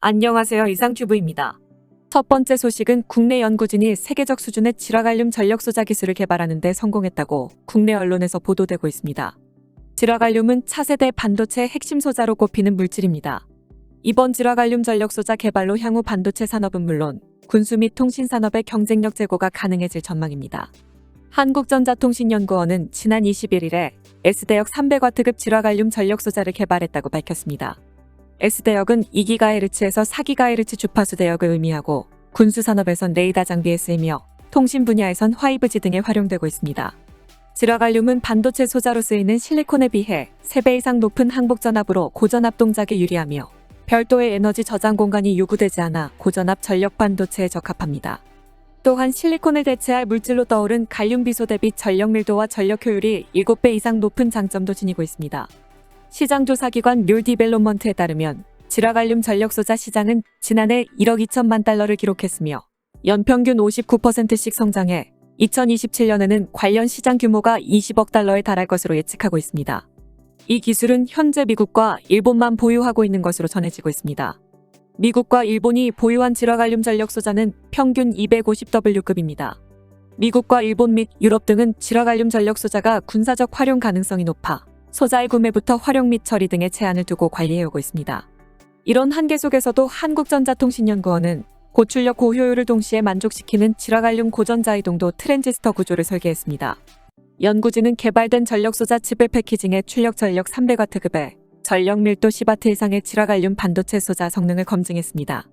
안녕하세요. 이상튜브입니다. 첫 번째 소식은 국내 연구진이 세계적 수준의 지라갈륨 전력 소자 기술을 개발하는 데 성공했다고 국내 언론에서 보도되고 있습니다. 지라갈륨은 차세대 반도체 핵심 소자로 꼽히는 물질입니다. 이번 지라갈륨 전력 소자 개발로 향후 반도체 산업은 물론 군수 및 통신 산업의 경쟁력 제고가 가능해질 전망입니다. 한국전자통신연구원은 지난 21일에 S대역 300W급 지라갈륨 전력 소자를 개발했다고 밝혔습니다. S대역은 2GHz에서 4GHz 주파수 대역을 의미하고 군수 산업에선 레이더 장비에 쓰이며 통신 분야에선 5G 등에 활용되고 있습니다. 지라갈륨은 반도체 소자로 쓰이는 실리콘에 비해 3배 이상 높은 항복 전압으로 고전압 동작에 유리하며 별도의 에너지 저장 공간이 요구되지 않아 고전압 전력 반도체에 적합합니다. 또한 실리콘을 대체할 물질로 떠오른 갈륨 비소 대비 전력 밀도와 전력 효율이 7배 이상 높은 장점도 지니고 있습니다. 시장조사기관 뮬디벨롭먼트에 따르면 지라갈륨 전력 소자 시장은 지난해 1억 2천만 달러를 기록했으며 연평균 59%씩 성장해 2027년에는 관련 시장 규모가 20억 달러에 달할 것으로 예측하고 있습니다. 이 기술은 현재 미국과 일본만 보유하고 있는 것으로 전해지고 있습니다. 미국과 일본이 보유한 지라갈륨 전력 소자는 평균 250W급입니다. 미국과 일본 및 유럽 등은 지라갈륨 전력 소자가 군사적 활용 가능성이 높아 소자의 구매부터 활용 및 처리 등의 제한을 두고 관리해오고 있습니다. 이런 한계 속에서도 한국전자통신연구원은 고출력 고효율을 동시에 만족시키는 지라갈륨 고전자 이동도 트랜지스터 구조를 설계했습니다. 연구진은 개발된 전력 소자 칩을 패키징해 출력 전력 300W급에 전력 밀도 10W 이상의 지라갈륨 반도체 소자 성능을 검증했습니다.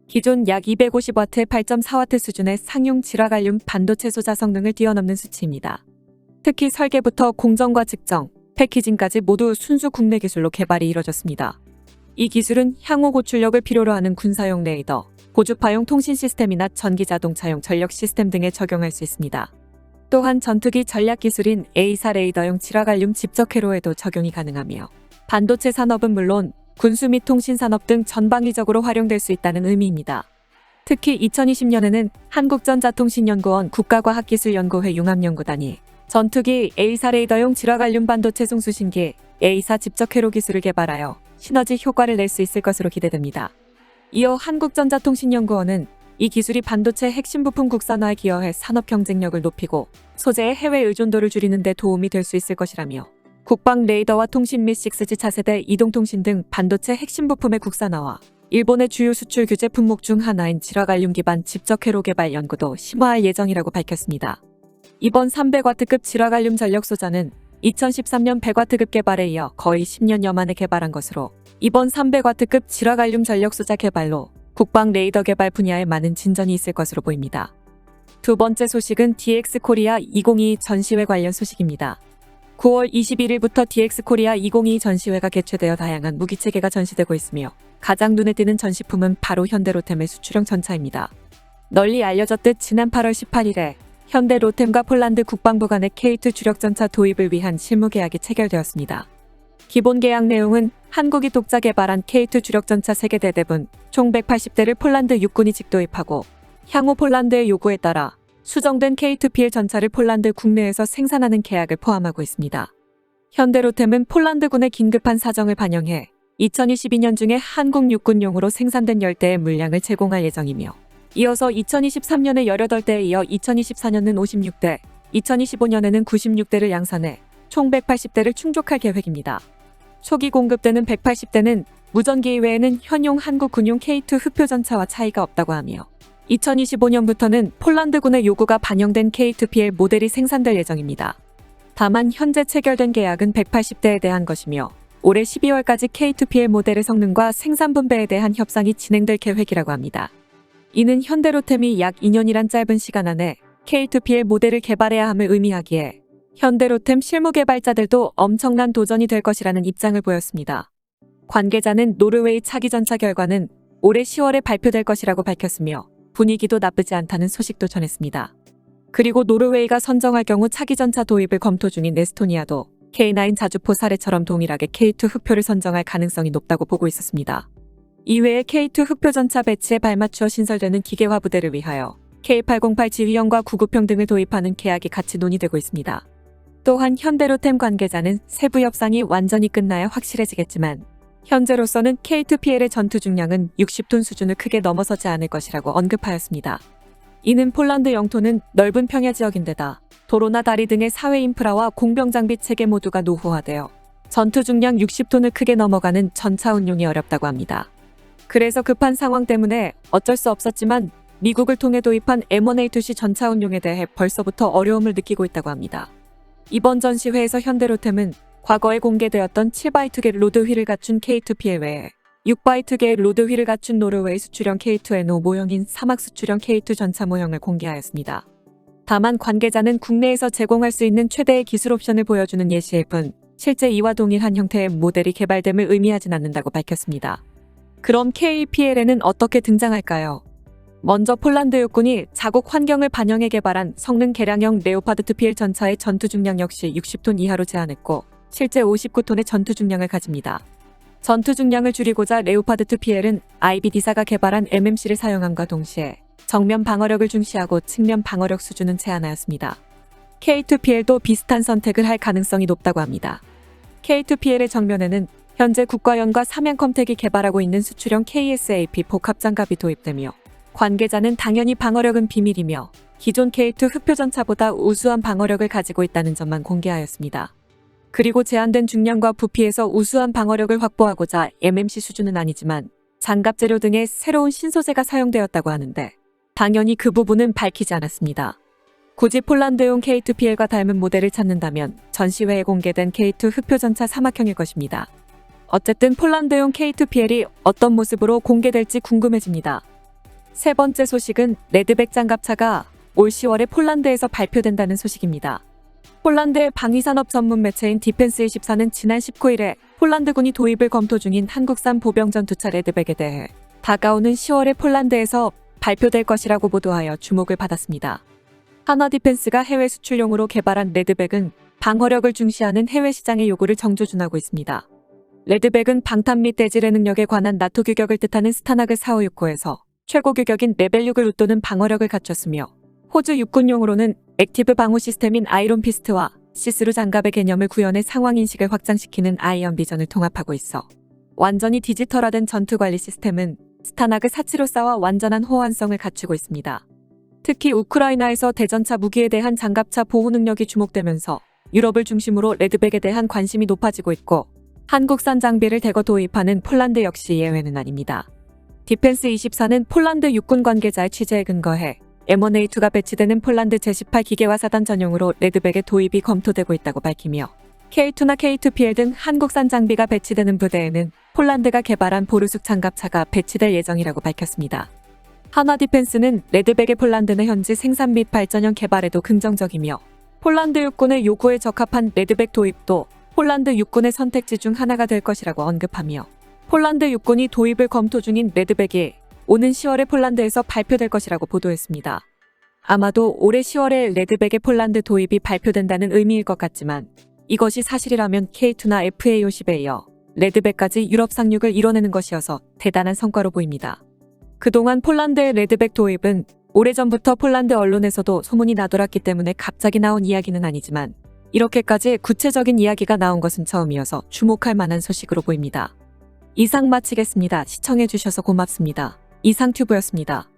기존 약 250W의 8.4W 수준의 상용 지라갈륨 반도체 소자 성능을 뛰어넘는 수치입니다. 특히 설계부터 공정과 측정, 패키징까지 모두 순수 국내 기술로 개발이 이뤄졌습니다. 이 기술은 향후 고출력을 필요로 하는 군사용 레이더, 고주파용 통신 시스템이나 전기자동차용 전력 시스템 등에 적용할 수 있습니다. 또한 전투기 전략 기술인 A4 레이더용 지라갈륨 집적 회로에도 적용이 가능하며 반도체 산업은 물론 군수 및 통신 산업 등 전방위적으로 활용될 수 있다는 의미입니다. 특히 2020년에는 한국전자통신연구원 국가과학기술연구회 융합연구단이 전투기 A4 레이더용 지라갈륨 반도체 송수신기 A4 집적 회로 기술을 개발하여 시너지 효과를 낼 수 있을 것으로 기대됩니다. 이어 한국전자통신연구원은 이 기술이 반도체 핵심 부품 국산화에 기여해 산업 경쟁력을 높이고 소재의 해외 의존도를 줄이는 데 도움이 될 수 있을 것이라며 국방 레이더와 통신 및 6G 차세대 이동통신 등 반도체 핵심 부품의 국산화와 일본의 주요 수출 규제 품목 중 하나인 지라갈륨 기반 집적 회로 개발 연구도 심화할 예정이라고 밝혔습니다. 이번 300W급 지라갈륨 전력 소자는 2013년 100W급 개발에 이어 거의 10년여 만에 개발한 것으로 이번 300W급 지라갈륨 전력 소자 개발로 국방 레이더 개발 분야에 많은 진전이 있을 것으로 보입니다. 두 번째 소식은 DX 코리아 2022 전시회 관련 소식입니다. 9월 21일부터 DX 코리아 2022 전시회가 개최되어 다양한 무기체계가 전시되고 있으며 가장 눈에 띄는 전시품은 바로 현대로템의 수출형 전차입니다. 널리 알려졌듯 지난 8월 18일에 현대로템과 폴란드 국방부 간의 K2 주력전차 도입을 위한 실무 계약이 체결되었습니다. 기본 계약 내용은 한국이 독자 개발한 K2 주력전차 3개 대대분 총 180대를 폴란드 육군이 직도입하고 향후 폴란드의 요구에 따라 수정된 K2PL 전차를 폴란드 국내에서 생산하는 계약을 포함하고 있습니다. 현대로템은 폴란드군의 긴급한 사정을 반영해 2022년 중에 한국 육군용으로 생산된 10대의 물량을 제공할 예정이며 이어서 2023년에 18대에 이어 2024년은 56대, 2025년에는 96대를 양산해 총 180대를 충족할 계획입니다. 초기 공급되는 180대는 무전기 이외에는 현용 한국 군용 K2 흡표전차와 차이가 없다고 하며 2025년부터는 폴란드군의 요구가 반영된 K2PL 모델이 생산될 예정입니다. 다만 현재 체결된 계약은 180대에 대한 것이며 올해 12월까지 K2PL 모델의 성능과 생산 분배에 대한 협상이 진행될 계획이라고 합니다. 이는 현대로템이 약 2년이란 짧은 시간 안에 K2PL 모델을 개발해야 함을 의미하기에 현대로템 실무 개발자들도 엄청난 도전이 될 것이라는 입장을 보였습니다. 관계자는 노르웨이 차기 전차 결과는 올해 10월에 발표될 것이라고 밝혔으며 분위기도 나쁘지 않다는 소식도 전했습니다. 그리고 노르웨이가 선정할 경우 차기 전차 도입을 검토 중인 에스토니아도 K9 자주포 사례처럼 동일하게 K2 흡표를 선정할 가능성이 높다고 보고 있었습니다. 이외에 K2 흡표 전차 배치에 발맞추어 신설되는 기계화 부대를 위하여 K808 지휘형과 구급형 등을 도입하는 계약이 같이 논의되고 있습니다. 또한 현대로템 관계자는 세부 협상이 완전히 끝나야 확실해지겠지만 현재로서는 K2PL의 전투 중량은 60톤 수준을 크게 넘어서지 않을 것이라고 언급하였습니다. 이는 폴란드 영토는 넓은 평야 지역인데다 도로나 다리 등의 사회 인프라와 공병 장비 체계 모두가 노후화되어 전투 중량 60톤을 크게 넘어가는 전차 운용이 어렵다고 합니다. 그래서 급한 상황 때문에 어쩔 수 없었지만 미국을 통해 도입한 M1A2C 전차 운용에 대해 벌써부터 어려움을 느끼고 있다고 합니다. 이번 전시회에서 현대로템은 과거에 공개되었던 7x2개 로드 휠을 갖춘 K2PL 외에 6x2개의 로드 휠을 갖춘 노르웨이 수출형 K2NO 모형인 사막 수출형 K2 전차 모형을 공개하였습니다. 다만 관계자는 국내에서 제공할 수 있는 최대의 기술 옵션을 보여주는 예시일 뿐 실제 이와 동일한 형태의 모델이 개발됨을 의미하진 않는다고 밝혔습니다. 그럼 K2PL에는 어떻게 등장할까요? 먼저 폴란드 육군이 자국 환경을 반영해 개발한 성능 개량형 레오파드 2PL 전차의 전투 중량 역시 60톤 이하로 제한했고 실제 59톤의 전투 중량을 가집니다. 전투 중량을 줄이고자 레오파드 2PL은 IBD사가 개발한 MMC를 사용함과 동시에 정면 방어력을 중시하고 측면 방어력 수준은 제한하였습니다. K2PL도 비슷한 선택을 할 가능성이 높다고 합니다. K2PL의 정면에는 현재 국가연과 삼양컴텍이 개발하고 있는 수출형 KSAP 복합장갑이 도입되며 관계자는 당연히 방어력은 비밀이며 기존 K2 흑표전차보다 우수한 방어력을 가지고 있다는 점만 공개하였습니다. 그리고 제한된 중량과 부피에서 우수한 방어력을 확보하고자 MMC 수준은 아니지만 장갑 재료 등의 새로운 신소재가 사용되었다고 하는데 당연히 그 부분은 밝히지 않았습니다. 굳이 폴란드용 K2PL과 닮은 모델을 찾는다면 전시회에 공개된 K2 흑표전차 사막형일 것입니다. 어쨌든 폴란드용 K2PL이 어떤 모습으로 공개될지 궁금해집니다. 세 번째 소식은 레드백 장갑차가 올 10월에 폴란드에서 발표된다는 소식입니다. 폴란드의 방위산업 전문 매체인 디펜스24는 지난 19일에 폴란드군이 도입을 검토 중인 한국산 보병 전투차 레드백에 대해 다가오는 10월에 폴란드에서 발표될 것이라고 보도하여 주목을 받았습니다. 한화디펜스가 해외 수출용으로 개발한 레드백은 방어력을 중시하는 해외 시장의 요구를 정조준하고 있습니다. 레드백은 방탄 및 대지뢰 능력에 관한 나토 규격을 뜻하는 스타나그 4569에서 최고 규격인 레벨 6을 웃도는 방어력을 갖췄으며 호주 육군용으로는 액티브 방호 시스템인 아이론 피스트와 시스루 장갑의 개념을 구현해 상황 인식을 확장시키는 아이언 비전을 통합하고 있어 완전히 디지털화된 전투 관리 시스템은 스타나그 474와 완전한 호환성을 갖추고 있습니다. 특히 우크라이나에서 대전차 무기에 대한 장갑차 보호 능력이 주목되면서 유럽을 중심으로 레드백에 대한 관심이 높아지고 있고 한국산 장비를 대거 도입하는 폴란드 역시 예외는 아닙니다. 디펜스24는 폴란드 육군 관계자의 취재에 근거해 M1A2가 배치되는 폴란드 제18 기계화 사단 전용으로 레드백의 도입이 검토되고 있다고 밝히며 K2나 K2PL 등 한국산 장비가 배치되는 부대에는 폴란드가 개발한 보르숙 장갑차가 배치될 예정이라고 밝혔습니다. 한화디펜스는 레드백의 폴란드 내 현지 생산 및 발전형 개발에도 긍정적이며 폴란드 육군의 요구에 적합한 레드백 도입도 폴란드 육군의 선택지 중 하나가 될 것이라고 언급하며 폴란드 육군이 도입을 검토 중인 레드백이 오는 10월에 폴란드에서 발표될 것이라고 보도했습니다. 아마도 올해 10월에 레드백의 폴란드 도입이 발표된다는 의미일 것 같지만 이것이 사실이라면 K2나 FA50에 이어 레드백까지 유럽 상륙을 이뤄내는 것이어서 대단한 성과로 보입니다. 그동안 폴란드의 레드백 도입은 오래전부터 폴란드 언론에서도 소문이 나돌았기 때문에 갑자기 나온 이야기는 아니지만 이렇게까지 구체적인 이야기가 나온 것은 처음이어서 주목할 만한 소식으로 보입니다. 이상 마치겠습니다. 시청해주셔서 고맙습니다. 이상튜브였습니다.